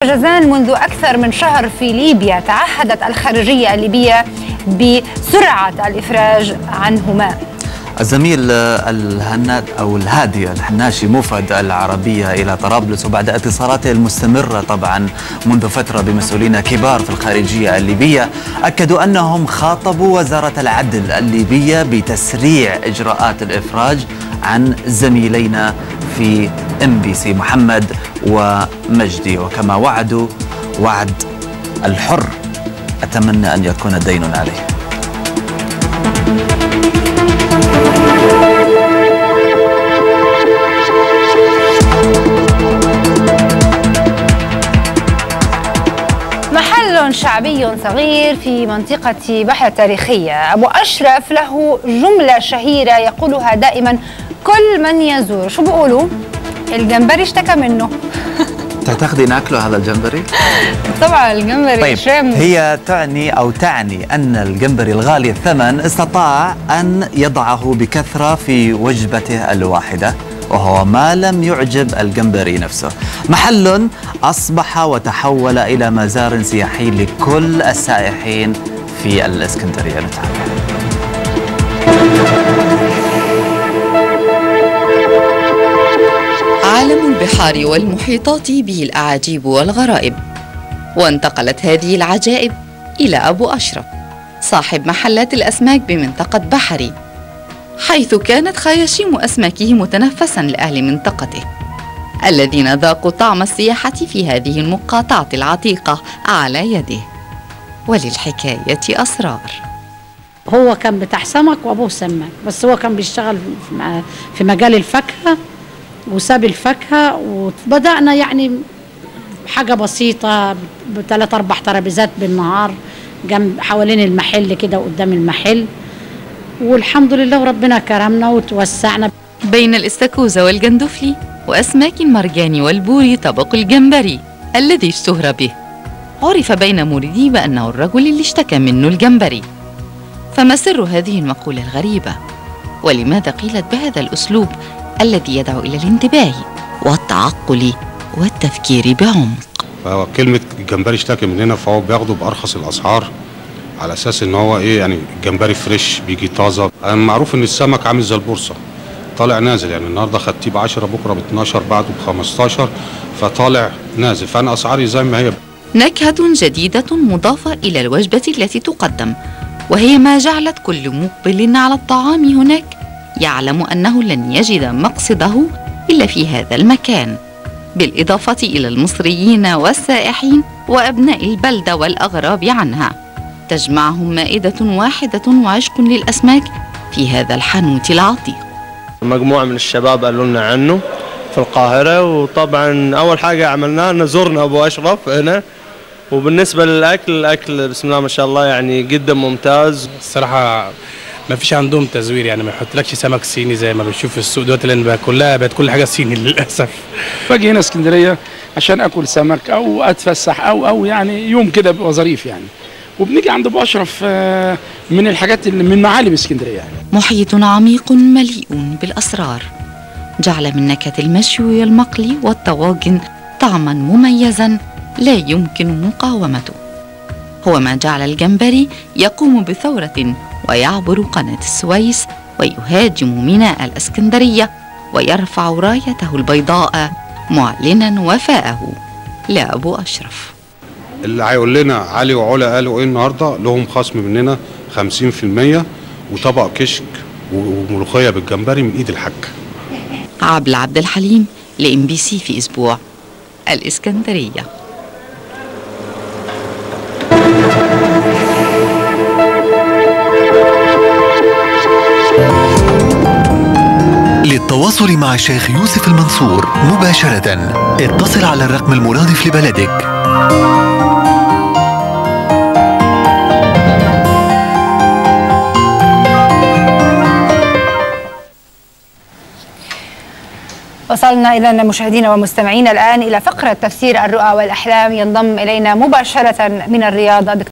جازان منذ أكثر من شهر في ليبيا تعهدت الخارجية الليبية بسرعة الإفراج عنهما. الزميل الهادي الحناشي مفد العربية إلى طرابلس وبعد اتصالاته المستمرة طبعا منذ فترة بمسؤولين كبار في الخارجية الليبية أكدوا أنهم خاطبوا وزارة العدل الليبية بتسريع إجراءات الإفراج عن زميلينا في MBC محمد ومجدي، وكما وعدوا وعد الحر أتمنى أن يكون دين عليه. محل شعبي صغير في منطقة بحر التاريخية أبو أشرف له جملة شهيرة يقولها دائما كل من يزور. شو بيقولوا؟ الجمبري اشتكى منه. تعتقدي ناكله هذا الجمبري؟ طبعا الجمبري. طيب هي تعني أن الجمبري الغالي الثمن استطاع أن يضعه بكثرة في وجبته الواحدة، وهو ما لم يعجب الجمبري نفسه. محل أصبح وتحول إلى مزار سياحي لكل السائحين في الإسكندرية. نتابع. عالم البحار والمحيطات به الأعاجيب والغرائب، وانتقلت هذه العجائب إلى أبو أشرف صاحب محلات الأسماك بمنطقة بحري، حيث كانت خياشيم أسماكه متنفساً لأهل منطقته الذين ذاقوا طعم السياحة في هذه المقاطعة العتيقة على يده. وللحكاية أسرار. هو كان بتاع سمك وأبوه سمك، بس هو كان بيشتغل في مجال الفاكهة وساب الفاكهة، وبدأنا يعني حاجة بسيطة ب3 4 ترابيزات بالنهار جنب حوالين المحل كده وقدام المحل، والحمد لله وربنا كرمنا وتوسعنا. بين الاستاكوزا والجندفلي وأسماك المرجان والبوري طبق الجمبري الذي اشتهر به عرف بين مورديه بأنه الرجل اللي اشتكى منه الجمبري. فما سر هذه المقولة الغريبة؟ ولماذا قيلت بهذا الأسلوب الذي يدعو إلى الانتباه والتعقل والتفكير بعمق؟ فهو كلمة الجمبري اشتكى مننا، فهو بياخده بأرخص الأسعار على أساس إن هو يعني الجمبري فريش بيجي طازة. معروف إن السمك عامل زي البورصة طالع نازل، يعني النهارده خدتيه ب10 بكرة ب12 بعده ب15، فطالع نازل، فأنا أسعاري زي ما هي. نكهة جديدة مضافة إلى الوجبة التي تقدم، وهي ما جعلت كل مقبل على الطعام هناك يعلم أنه لن يجد مقصده إلا في هذا المكان، بالإضافة إلى المصريين والسائحين وأبناء البلدة والأغراب عنها، تجمعهم مائدة واحدة وعشق للأسماك في هذا الحانوت العتيق. مجموعة من الشباب قالوا لنا عنه في القاهرة، وطبعا أول حاجة عملناها أن زرنا أبو أشرف هنا. وبالنسبة للأكل، الأكل بسم الله ما شاء الله يعني جدا ممتاز. الصراحة ما فيش عندهم تزوير، يعني ما يحطلكش سمك صيني زي ما بنشوف في السوق دلوقتي، لان بقت كل حاجه صيني للاسف. باجي هنا اسكندريه عشان اكل سمك او اتفسح او يعني يوم كده بيبقى ظريف يعني، وبنيجي عند ابو اشرف من الحاجات اللي من معالم اسكندريه يعني. محيط عميق مليء بالاسرار جعل من نكهه المشوي والمقلي والطواجن طعما مميزا لا يمكن مقاومته. هو ما جعل الجمبري يقوم بثوره ويعبر قناة السويس ويهاجم ميناء الإسكندرية ويرفع رايته البيضاء معلنا وفاءه لأبو أشرف. اللي هيقول لنا علي وعلا قالوا ايه النهارده لهم خصم مننا 50% وطبق كشك وملوخيه بالجمبري من ايد الحاج. عبلة عبد الحليم لMBC في أسبوع الإسكندرية. للتواصل مع الشيخ يوسف المنصور مباشرة اتصل على الرقم المرادف لبلدك. وصلنا إذا مشاهدينا ومستمعينا الآن إلى فقرة تفسير الرؤى والأحلام. ينضم إلينا مباشرة من الرياض